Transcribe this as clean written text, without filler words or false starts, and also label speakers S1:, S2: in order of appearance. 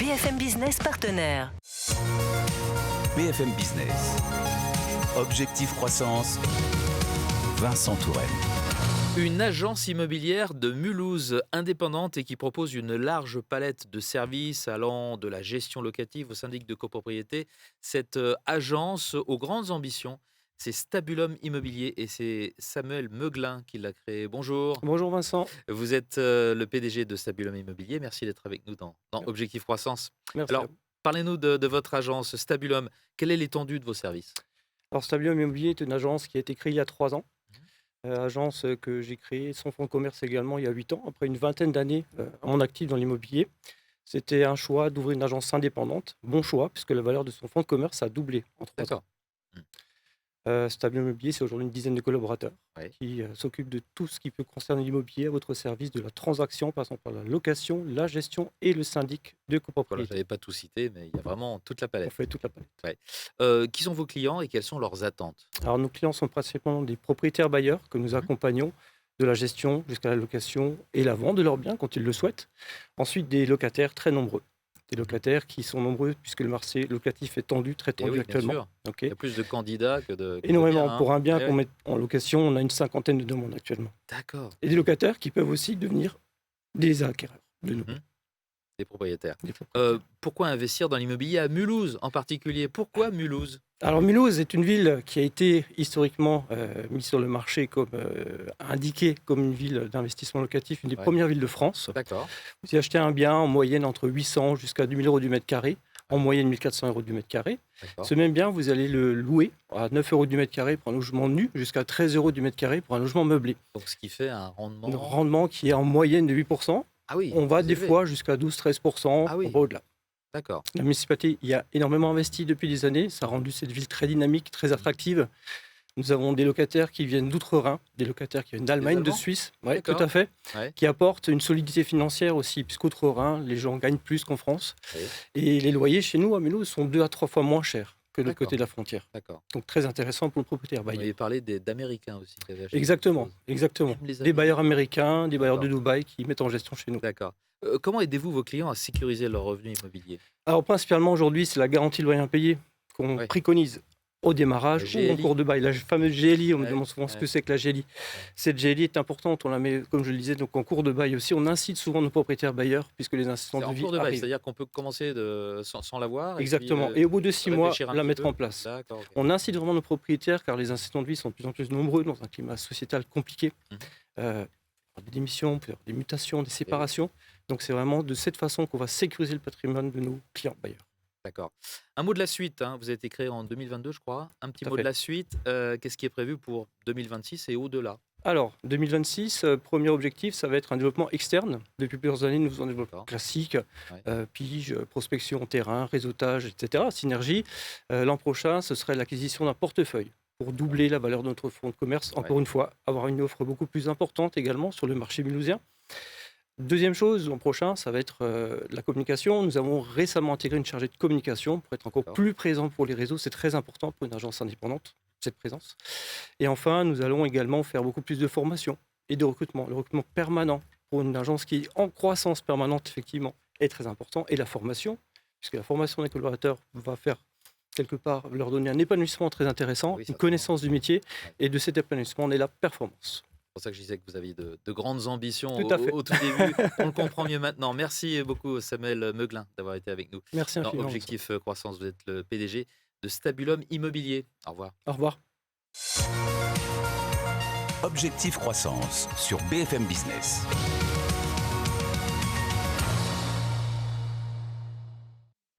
S1: BFM Business partenaire.
S2: BFM Business. Objectif croissance. Vincent Tourelle.
S3: Une agence immobilière de Mulhouse indépendante et qui propose une large palette de services allant de la gestion locative au syndic de copropriété. Cette agence aux grandes ambitions, c'est Stabulum Immobilier et c'est Samuel Meuglin qui l'a créé. Bonjour.
S4: Bonjour Vincent.
S3: Vous êtes le PDG de Stabulum Immobilier. Merci d'être avec nous dans Objectif Croissance.
S4: Merci.
S3: Alors, parlez-nous de votre agence Stabulum. Quelle est l'étendue de vos services?
S4: Alors Stabulum Immobilier est une agence qui a été créée il y a 3 ans. Agence que j'ai créée sans fonds de commerce également il y a 8 ans, après une vingtaine d'années en actif dans l'immobilier. C'était un choix d'ouvrir une agence indépendante. Bon choix, puisque la valeur de son fonds de commerce a doublé en 3 ans.
S3: D'accord.
S4: Stabulum Immobilier, c'est aujourd'hui une dizaine de collaborateurs qui s'occupent de tout ce qui peut concerner l'immobilier à votre service, de la transaction, passant par la location, la gestion et le syndic de
S3: Voilà, je
S4: copropriété.
S3: n'avais pas tout cité, mais il y a vraiment toute la
S4: On
S3: palette.
S4: fait toute la palette.
S3: Qui sont vos clients et quelles sont leurs attentes?
S4: Alors nos clients sont principalement des propriétaires bailleurs que nous
S3: Mhm.
S4: accompagnons de la gestion jusqu'à la location et la vente de leurs biens quand ils le souhaitent. Ensuite, des locataires très nombreux. Des locataires qui sont nombreux puisque le marché locatif est tendu, très
S3: Et
S4: tendu
S3: oui, bien
S4: actuellement.
S3: sûr.
S4: Ok.
S3: Il y a plus de candidats que de
S4: Énormément.
S3: biens, hein.
S4: Pour un bien
S3: Eh
S4: qu'on
S3: oui.
S4: met en location, on a une cinquantaine de demandes actuellement.
S3: D'accord.
S4: Et des locataires qui peuvent aussi devenir des acquéreurs de nous.
S3: Mhm. Des propriétaires.
S4: Des propriétaires.
S3: Pourquoi investir dans l'immobilier à Mulhouse en particulier? Pourquoi Mulhouse?
S4: Alors Mulhouse est une ville qui a été historiquement mise sur le marché comme indiquée comme une ville d'investissement locatif, une des
S3: Ouais.
S4: premières villes de France.
S3: D'accord.
S4: Vous y achetez un bien en moyenne entre 800 jusqu'à 2000 euros du mètre carré, en moyenne 1400 euros du mètre carré.
S3: D'accord.
S4: Ce même bien, vous allez le louer à 9 euros du mètre carré pour un logement nu, jusqu'à 13 euros du mètre carré pour un logement meublé.
S3: Donc, ce qui fait un rendement.
S4: Un rendement qui est en moyenne de 8%.
S3: Ah oui.
S4: On va
S3: c'est
S4: des
S3: élevé.
S4: fois jusqu'à 12-13%,
S3: Ah oui.
S4: on va au-delà.
S3: D'accord.
S4: La municipalité y a énormément investi depuis des années. Ça a rendu cette ville très dynamique, très attractive. Nous avons des locataires qui viennent d'outre-Rhin, des locataires qui viennent d'Allemagne, de
S3: Allemands?
S4: Suisse, ouais, tout
S3: D'accord.
S4: à fait,
S3: Ouais.
S4: qui apportent une solidité financière aussi, puisqu'outre-Rhin, les gens gagnent plus qu'en France.
S3: Oui.
S4: Et les loyers chez nous, à Mulhouse, sont 2 à 3 fois moins chers que de l'autre
S3: D'accord.
S4: côté de la frontière.
S3: D'accord.
S4: Donc très intéressant pour le propriétaire
S3: Vous
S4: bailleur.
S3: m'avez parlé d'Américains aussi qui avaient acheté
S4: Exactement,
S3: quelque chose.
S4: exactement.
S3: Même les
S4: Des bailleurs américains, des bailleurs de
S3: D'accord.
S4: Dubaï qui mettent en gestion chez nous.
S3: D'accord. Comment aidez-vous vos clients à sécuriser leurs revenus immobiliers?
S4: Alors principalement aujourd'hui, c'est la garantie de loyer impayé qu'on
S3: Ouais.
S4: préconise au démarrage
S3: La
S4: ou en
S3: GLI.
S4: cours de bail. La fameuse GLI, on me
S3: Ouais,
S4: demande souvent ce
S3: ouais.
S4: que c'est que la GLI. Cette GLI est importante, on la met, comme je le disais, donc en cours de bail aussi. On incite souvent nos propriétaires bailleurs, puisque les incitants
S3: C'est
S4: de
S3: en
S4: vie
S3: cours de bail,
S4: arrivent.
S3: c'est-à-dire qu'on peut commencer sans l'avoir.
S4: Exactement. Et au bout de 6 mois,
S3: réfléchir un
S4: la
S3: petit
S4: mettre
S3: peu.
S4: en place.
S3: D'accord. Ok.
S4: On incite vraiment nos propriétaires, car les incitants de vie sont de plus en plus nombreux dans un climat sociétal compliqué.
S3: Mhm.
S4: Pour des démissions, pour des mutations, des séparations. Donc c'est vraiment de cette façon qu'on va sécuriser le patrimoine de nos clients bailleurs.
S3: D'accord. Un mot de la suite, hein. Vous avez été créé en 2022, je crois. Un petit
S4: Tout à
S3: mot de
S4: fait.
S3: la suite. Qu'est-ce qui est prévu pour 2026 et au-delà?
S4: Alors, 2026, premier objectif, ça va être un développement externe. Depuis plusieurs années, nous faisons un développement
S3: D'accord.
S4: classique,
S3: Ouais.
S4: pige, prospection terrain, réseautage, etc., synergie. L'an prochain, ce serait l'acquisition d'un portefeuille pour doubler la valeur de notre fonds de commerce. Encore
S3: Ouais.
S4: une fois, avoir une offre beaucoup plus importante également sur le marché mulhousien. Deuxième chose, l'an prochain, ça va être la communication. Nous avons récemment intégré une chargée de communication pour être encore
S3: D'accord.
S4: plus présent pour les réseaux. C'est très important pour une agence indépendante, cette présence. Et enfin, nous allons également faire beaucoup plus de formation et de recrutement. Le recrutement permanent pour une agence qui est en croissance permanente, effectivement, est très important. Et la formation, puisque la formation des collaborateurs va faire quelque part leur donner un épanouissement très intéressant,
S3: Oui,
S4: une
S3: certainement.
S4: connaissance du métier.
S3: Ouais.
S4: Et de cet épanouissement, on est la performance.
S3: C'est pour ça que je disais que vous aviez de grandes ambitions
S4: Tout à fait.
S3: au tout début. On le comprend mieux maintenant. Merci beaucoup, Samuel Meuglin, d'avoir été avec nous.
S4: Merci
S3: Dans
S4: infiniment.
S3: Objectif Croissance, vous êtes le PDG de Stabulum Immobilier. Au revoir.
S4: Au revoir.
S2: Objectif croissance sur BFM Business.